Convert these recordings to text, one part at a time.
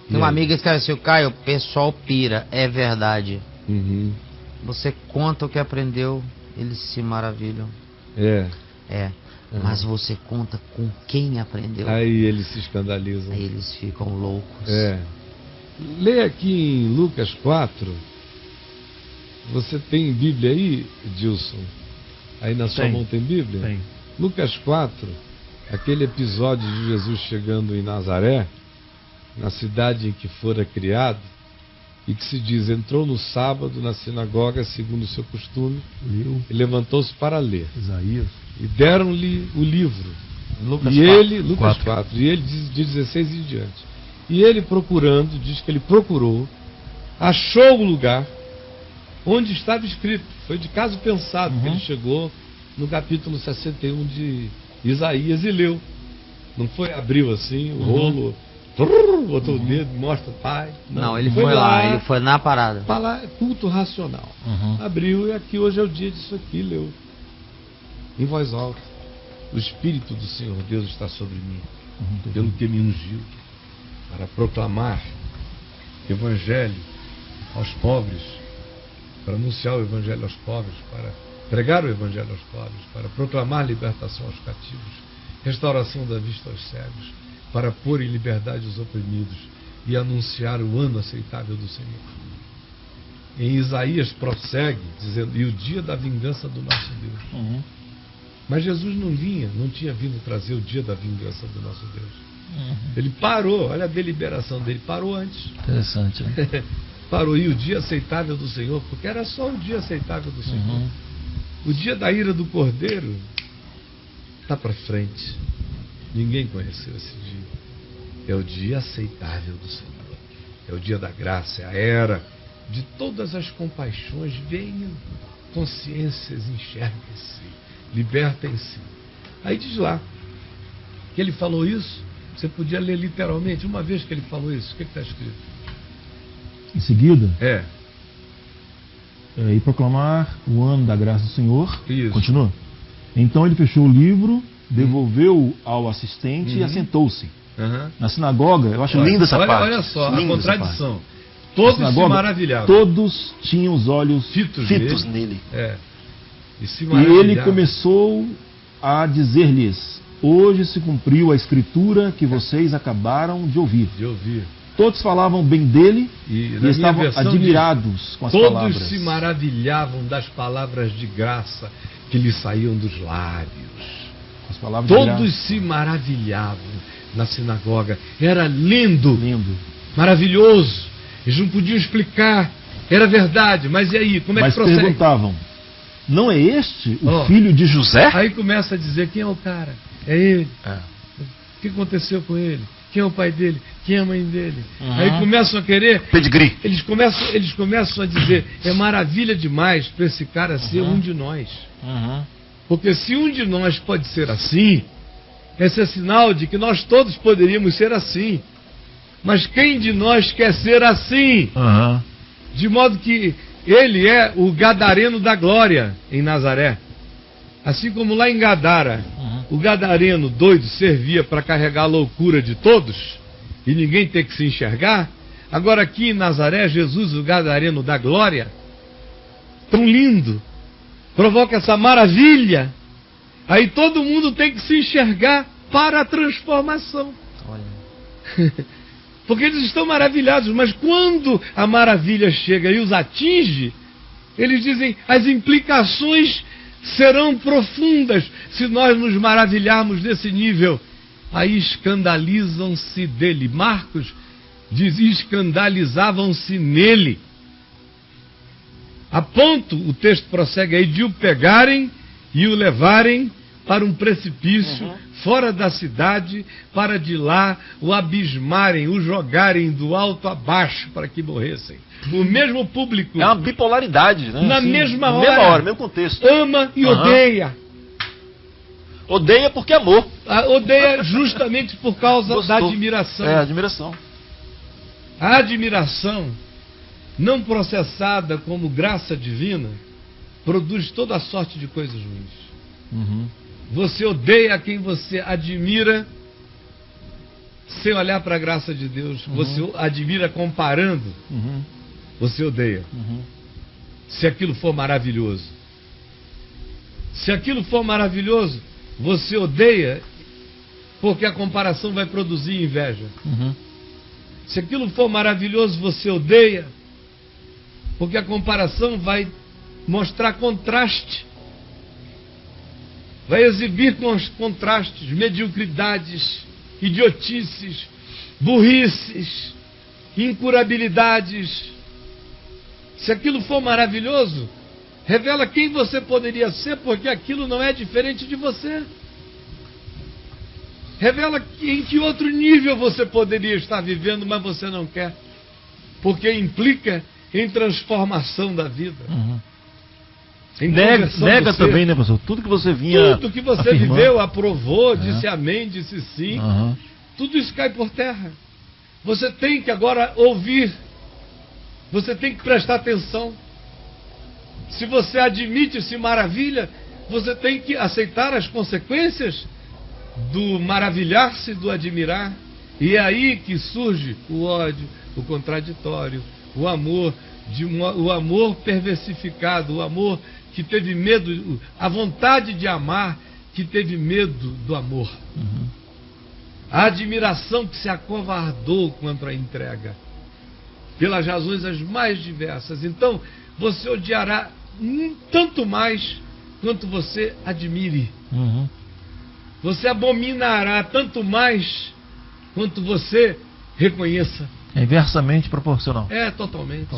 Tem uma amiga que escreve assim: Caio, o pessoal pira, é verdade. Você conta o que aprendeu, eles se maravilham. Mas você conta com quem aprendeu. Aí eles se escandalizam. Aí eles ficam loucos. Leia aqui em Lucas 4. Você tem Bíblia aí, Dilson? Aí na sua mão tem Bíblia? Tem. Lucas 4, aquele episódio de Jesus chegando em Nazaré, na cidade em que fora criado, e que se diz, entrou no sábado na sinagoga, segundo o seu costume, e levantou-se para ler. Isaías. E deram-lhe o livro. Lucas 4, e ele de 16 em diante. E ele procurando, diz que ele procurou, achou o lugar onde estava escrito. Foi de caso pensado que ele chegou no capítulo 61 de Isaías e leu. Não foi, abriu assim o rolo, botou o dedo, mostra o pai. Não, ele foi lá, ele foi na parada. Culto racional. Abriu, e aqui hoje é o dia disso aqui, leu. Em voz alta. O Espírito do Senhor Deus está sobre mim, pelo que me ungiu, para proclamar Evangelho aos pobres, para anunciar o Evangelho aos pobres, para pregar o Evangelho aos pobres, para proclamar libertação aos cativos, restauração da vista aos cegos, para pôr em liberdade os oprimidos e anunciar o ano aceitável do Senhor. Em Isaías prossegue, dizendo, e o dia da vingança do nosso Deus. Mas Jesus não tinha vindo trazer o dia da vingança do nosso Deus. Ele parou, olha a deliberação dele, parou antes. Interessante, né? Parou, e o dia aceitável do Senhor, porque era só o dia aceitável do Senhor. O dia da ira do Cordeiro está para frente. Ninguém conheceu esse dia. É o dia aceitável do Senhor. É o dia da graça, é a era de todas as compaixões. Venham, consciências, enxerguem-se, libertem-se. Aí diz lá que ele falou isso. Você podia ler literalmente, uma vez que ele falou isso, o que está escrito? Em seguida, e proclamar o ano da graça do Senhor. Isso. Continua. Então ele fechou o livro, devolveu ao assistente e assentou-se. Na sinagoga, eu acho linda essa parte. Olha só, a contradição. Na Todos sinagoga, se maravilhavam. Todos tinham os olhos Fitos nele. E ele começou a dizer-lhes: hoje se cumpriu a escritura que vocês acabaram de ouvir. Todos falavam bem dele e estavam admirados com as palavras. Todos se maravilhavam das palavras de graça que lhe saíam dos lábios. As palavras Todos se maravilhavam na sinagoga. Era lindo, maravilhoso. Eles não podiam explicar. Era verdade, mas e aí? Como é que procede? Perguntavam: não é este o filho de José? Aí começa a dizer: quem é o cara? É ele. O que aconteceu com ele? Quem é o pai dele? Quem é a mãe dele? Aí começam a querer... Pedigree. Eles começam a dizer: é maravilha demais para esse cara ser um de nós. Porque se um de nós pode ser assim, esse é sinal de que nós todos poderíamos ser assim. Mas quem de nós quer ser assim? De modo que ele é o gadareno da glória em Nazaré. Assim como lá em Gadara, o gadareno doido servia para carregar a loucura de todos e ninguém ter que se enxergar. Agora aqui em Nazaré, Jesus, o gadareno da glória, tão lindo, provoca essa maravilha. Aí todo mundo tem que se enxergar para a transformação. Porque eles estão maravilhados, mas quando a maravilha chega e os atinge, eles dizem: as implicações serão profundas se nós nos maravilharmos desse nível. Aí escandalizam-se dele. Marcos diz: escandalizavam-se nele. A ponto, o texto prossegue aí, de o pegarem e o levarem para um precipício fora da cidade, para de lá o abismarem, o jogarem do alto a baixo para que morressem. O mesmo público. É uma bipolaridade, né? Na assim, mesma hora, mesmo contexto. Ama e odeia. Odeia porque amou. Odeia justamente por causa da admiração. Admiração. A admiração, não processada como graça divina, produz toda a sorte de coisas ruins. Você odeia a quem você admira, sem olhar para a graça de Deus. Você admira comparando, você odeia. Se aquilo for maravilhoso. Se aquilo for maravilhoso, você odeia, porque a comparação vai produzir inveja. Se aquilo for maravilhoso, você odeia, porque a comparação vai mostrar contraste. Vai exibir contrastes, mediocridades, idiotices, burrices, incurabilidades. Se aquilo for maravilhoso, revela quem você poderia ser, porque aquilo não é diferente de você. Revela em que outro nível você poderia estar vivendo, mas você não quer. Porque implica em transformação da vida. Nega também, né, pastor? Tudo que você vinha. Tudo que você afirmando. Viveu, aprovou, disse amém, disse sim. Tudo isso cai por terra. Você tem que agora ouvir. Você tem que prestar atenção. Se você admite, se maravilha, você tem que aceitar as consequências do maravilhar-se, do admirar. E é aí que surge o ódio, o contraditório, o amor, o amor perversificado, o amor que teve medo, a vontade de amar que teve medo do amor. A admiração que se acovardou contra a entrega, pelas razões as mais diversas. Então, você odiará tanto mais quanto você admire. Você abominará tanto mais quanto você reconheça. É inversamente proporcional. É, totalmente.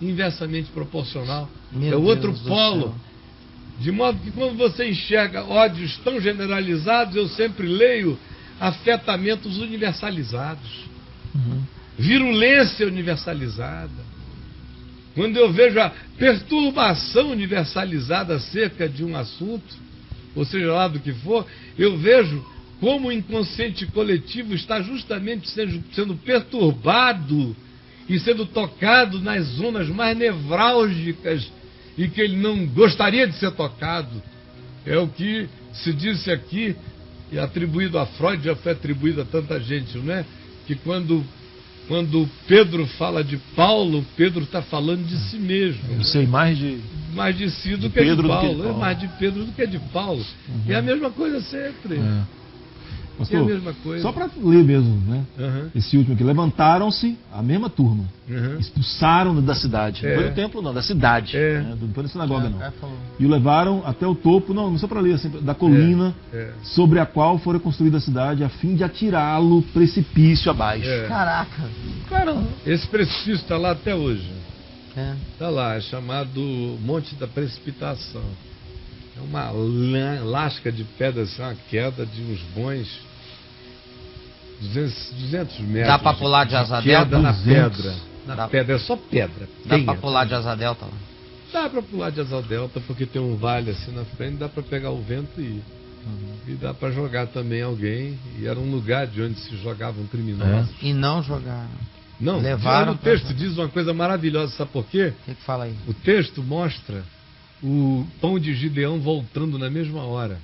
Inversamente proporcional. É o outro polo. De modo que quando você enxerga ódios tão generalizados, eu sempre leio afetamentos universalizados. Virulência universalizada. Quando eu vejo a perturbação universalizada acerca de um assunto, ou seja lá do que for, eu vejo como o inconsciente coletivo está justamente sendo perturbado e sendo tocado nas zonas mais nevrálgicas e que ele não gostaria de ser tocado. É o que se disse aqui, e atribuído a Freud, já foi atribuído a tanta gente, não é? Que quando Pedro fala de Paulo, Pedro está falando de si mesmo. Eu sei mais de si do que de Paulo. É mais de Pedro do que de Paulo. É a mesma coisa sempre. Pastor, é a mesma coisa. Só para ler mesmo, né? Esse último aqui. Levantaram-se a mesma turma. Expulsaram da cidade. Não foi do templo, não, da cidade. Né? Não foi da sinagoga, não. E o levaram até o topo, não só para ler, assim, da colina sobre a qual fora construída a cidade, a fim de atirá-lo precipício abaixo. Caraca. Caramba. Esse precipício está lá até hoje. Está lá, é chamado Monte da Precipitação. É uma lasca de pedra, assim, uma queda de uns bons 200 metros. Dá para pular de asa delta? Queda na pedra. Na pedra, é só pedra. Dá para pular de asa delta lá? Dá para pular de asa delta, porque tem um vale assim na frente, dá para pegar o vento e ir. E dá para jogar também alguém. E era um lugar de onde se jogavam criminosos. E não jogaram. Não, levaram. O texto diz uma coisa maravilhosa, sabe por quê? O que fala aí? O texto mostra o pão de Gideão voltando na mesma hora.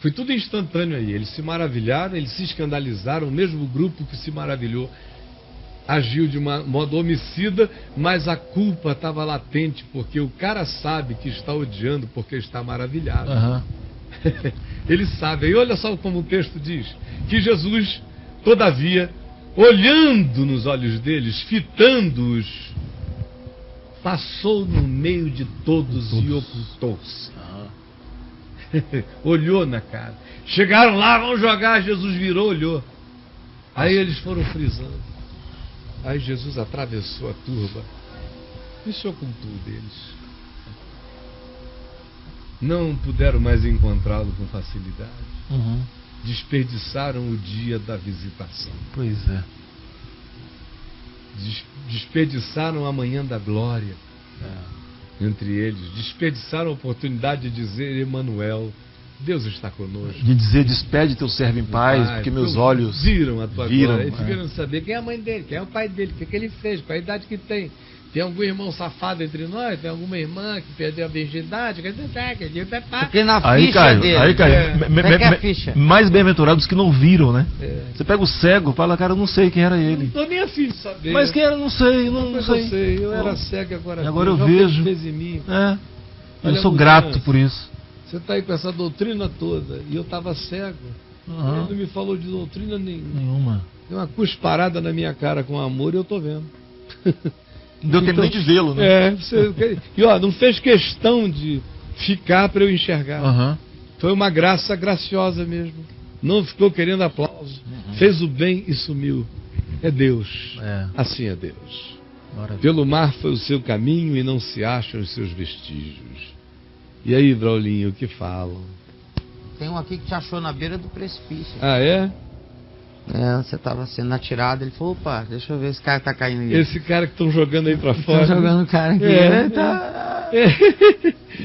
Foi tudo instantâneo aí. Eles se maravilharam, eles se escandalizaram. O mesmo grupo que se maravilhou agiu de modo homicida, mas a culpa estava latente, porque o cara sabe que está odiando porque está maravilhado. Ele sabe. E olha só como o texto diz, que Jesus, todavia, olhando nos olhos deles, fitando-os, passou no meio de todos e ocultou-se. Olhou na cara. Chegaram lá, vão jogar. Jesus virou, olhou. Aí eles foram frisando. Aí Jesus atravessou a turba e se ocultou deles. Não puderam mais encontrá-lo com facilidade. Desperdiçaram o dia da visitação. Pois é. Desperdiçaram a manhã da glória entre eles. Desperdiçaram a oportunidade de dizer: Emanuel, Deus está conosco. De dizer: despede teu servo em paz, porque meus olhos viram a tua glória. E ficaram saber quem é a mãe dele, quem é o pai dele, o que ele fez, qual a idade que tem, Tem algum irmão safado entre nós? Tem alguma irmã que perdeu a virgindade? Porque na ficha dele... Aí, Caio, mais bem-aventurados que não viram, né? Você pega o cego, fala, cara, eu não sei quem era ele. Não tô nem afim de saber. Mas quem era, não sei, não sei. Eu era cego e agora eu vejo. Eu sou grato por isso. Você está aí com essa doutrina toda e eu estava cego. Ele não me falou de doutrina nenhuma. Deu uma cusparada na minha cara com amor e eu tô vendo. Deu tempo nem de vê-lo, né? E não fez questão de ficar para eu enxergar. Foi uma graça graciosa mesmo. Não ficou querendo aplauso. Fez o bem e sumiu. É Deus. Assim é Deus. Maravilha. Pelo mar foi o seu caminho e não se acham os seus vestígios. E aí, Braulinho, o que falam? Tem um aqui que te achou na beira do precipício. Ah, é? Você estava sendo atirado, ele falou, opa, deixa eu ver, esse cara tá caindo aí. Esse cara que estão jogando aí pra fora. Estão jogando o cara aqui.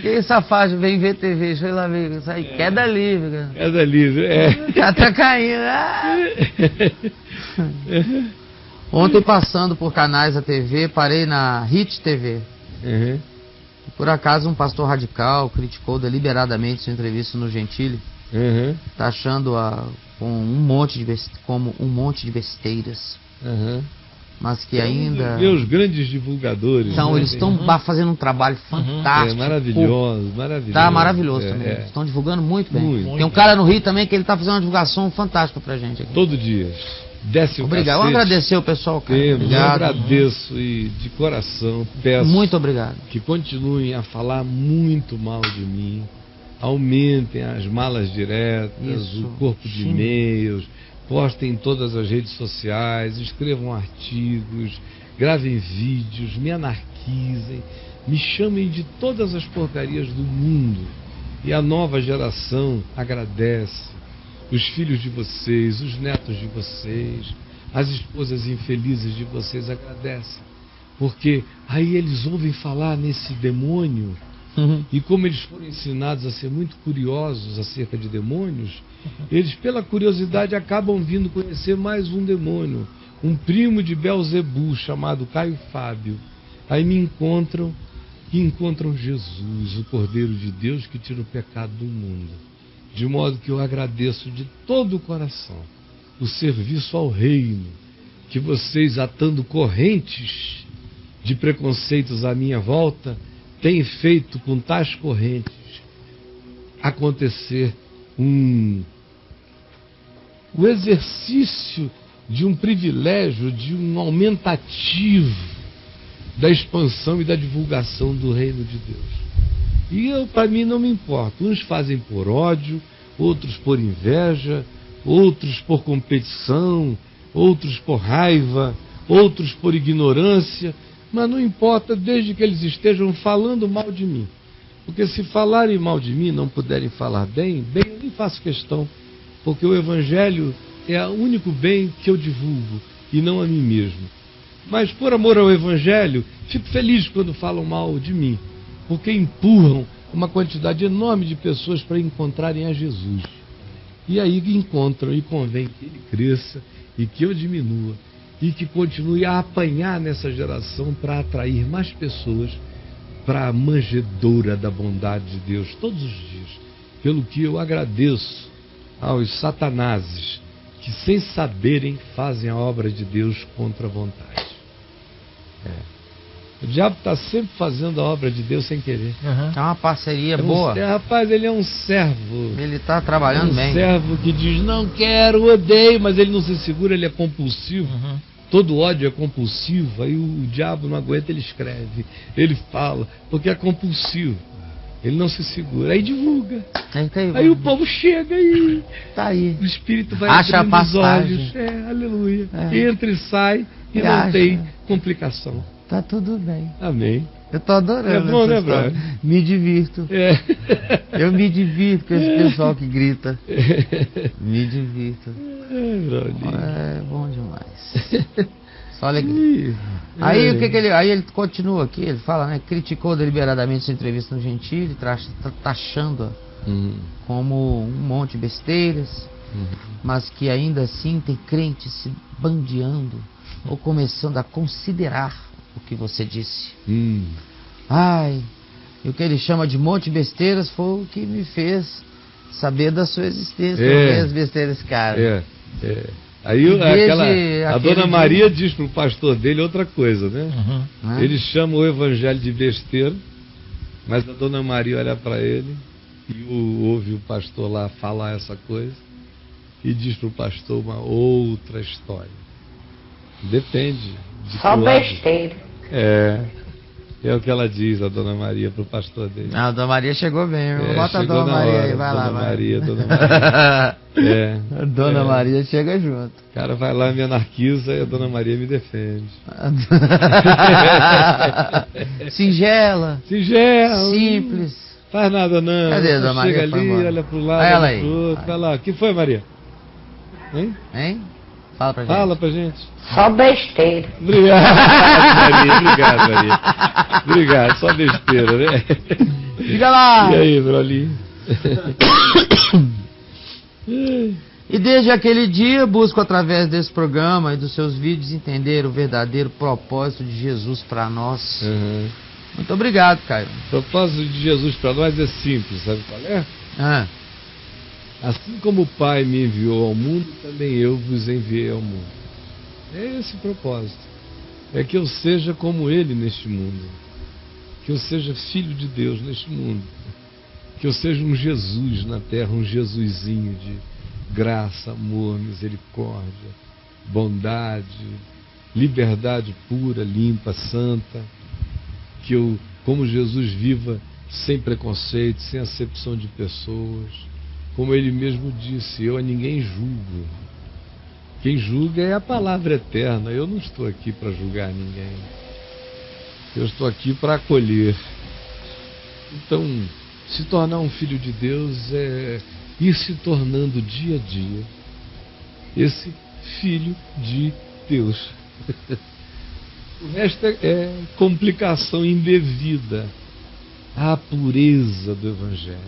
Que safado, vem ver TV, deixa eu ir lá ver, isso aí, queda livre. Queda livre, O cara tá caindo. Ontem, passando por canais da TV, parei na Hit TV. Por acaso, um pastor radical criticou deliberadamente sua entrevista no Gentili, taxando-a como um monte de besteiras, mas que ainda... Meus grandes divulgadores. Então, eles estão fazendo um trabalho fantástico. Maravilhoso. Tá maravilhoso também. Eles estão divulgando muito bem. Tem um cara no Rio também que ele tá fazendo uma divulgação fantástica pra gente aqui. Todo dia. Desce o obrigado. Vamos agradecer o pessoal, cara. Obrigado. Eu agradeço e de coração peço muito obrigado. Que continuem a falar muito mal de mim, aumentem as malas diretas, o corpo de e-mails, postem em todas as redes sociais, escrevam artigos, gravem vídeos, me anarquizem, me chamem de todas as porcarias do mundo. E a nova geração agradece. Os filhos de vocês, os netos de vocês, as esposas infelizes de vocês agradecem. Porque aí eles ouvem falar nesse demônio, e como eles foram ensinados a ser muito curiosos acerca de demônios, eles, pela curiosidade, acabam vindo conhecer mais um demônio, um primo de Belzebu, chamado Caio Fábio. Aí me encontram e encontram Jesus, o Cordeiro de Deus que tira o pecado do mundo. De modo que eu agradeço de todo o coração o serviço ao reino que vocês, atando correntes de preconceitos à minha volta, têm feito com tais correntes acontecer o exercício de um privilégio, de um aumentativo da expansão e da divulgação do reino de Deus. E para mim não me importa. Uns fazem por ódio, outros por inveja, outros por competição, outros por raiva, outros por ignorância, mas não importa desde que eles estejam falando mal de mim. Porque se falarem mal de mim, não puderem falar bem, eu nem faço questão, porque o Evangelho é o único bem que eu divulgo e não a mim mesmo. Mas por amor ao Evangelho, fico feliz quando falam mal de mim, porque empurram uma quantidade enorme de pessoas para encontrarem a Jesus. E aí encontram e convém que ele cresça e que eu diminua e que continue a apanhar nessa geração para atrair mais pessoas para a manjedoura da bondade de Deus todos os dias. Pelo que eu agradeço aos satanases que, sem saberem, fazem a obra de Deus contra a vontade. O diabo está sempre fazendo a obra de Deus sem querer. É uma parceria boa. Rapaz, ele é um servo. Ele está trabalhando bem. Um servo que diz, não quero, odeio, mas ele não se segura, ele é compulsivo. Todo ódio é compulsivo. Aí o diabo não aguenta, ele escreve, ele fala, porque é compulsivo. Ele não se segura, aí divulga. Aí o povo chega e tá aí. O Espírito vai acha abrindo a os olhos. Aleluia. Entra e sai e não tem complicação. Tá tudo bem. Amém. Eu tô adorando. É bom, né, Brian? Me divirto. Eu me divirto com esse pessoal que grita. Me divirto. É bom demais. Só alegria. Aí o que ele. Aí ele continua aqui, ele fala, né? Criticou deliberadamente sua entrevista no Gentili, taxando-a como um monte de besteiras, mas que ainda assim tem crentes se bandeando ou começando a considerar o que você disse. Ai, e o que ele chama de monte de besteiras foi o que me fez saber da sua existência. As besteiras, cara. Aí a Dona Maria diz para o pastor dele outra coisa, né? Ele chama o evangelho de besteira, mas a Dona Maria olha para ele e ouve o pastor lá falar essa coisa e diz para o pastor uma outra história. Depende. Só besteira. É o que ela diz, a Dona Maria, para o pastor dele. A Dona Maria chegou bem. Bota a Dona Maria aí, vai lá. Dona Maria. A Dona Maria chega junto. O cara vai lá, me anarquiza e a Dona Maria me defende. Singela. Simples. Faz nada não. Cadê a Dona Maria? Chega ali, olha pro lado, olha pro outro. Vai lá. O que foi, Maria? Hein? Fala pra gente. Fala pra gente. Só besteira. Obrigado, Maria. Obrigado, só besteira, né? Diga lá. E aí, Brolinho? E desde aquele dia busco através desse programa e dos seus vídeos entender o verdadeiro propósito de Jesus para nós. Muito obrigado, Caio. O propósito de Jesus para nós é simples, sabe qual é? Assim como o Pai me enviou ao mundo, também eu vos enviei ao mundo. É esse o propósito. É que eu seja como Ele neste mundo. Que eu seja filho de Deus neste mundo. Que eu seja um Jesus na terra, um Jesusinho de graça, amor, misericórdia, bondade, liberdade pura, limpa, santa. Que eu, como Jesus, viva sem preconceito, sem acepção de pessoas. Como ele mesmo disse, eu a ninguém julgo. Quem julga é a palavra eterna. Eu não estou aqui para julgar ninguém. Eu estou aqui para acolher. Então, se tornar um filho de Deus é ir se tornando dia a dia esse filho de Deus. O resto é complicação indevida à pureza do Evangelho,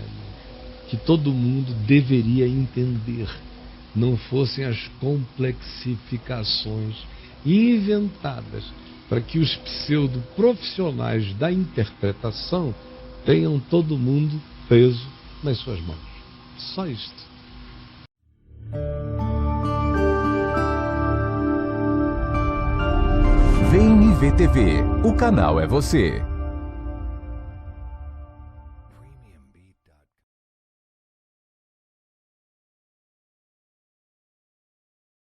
que todo mundo deveria entender, não fossem as complexificações inventadas para que os pseudo-profissionais da interpretação tenham todo mundo preso nas suas mãos. Só isto. VNV TV, o canal é você.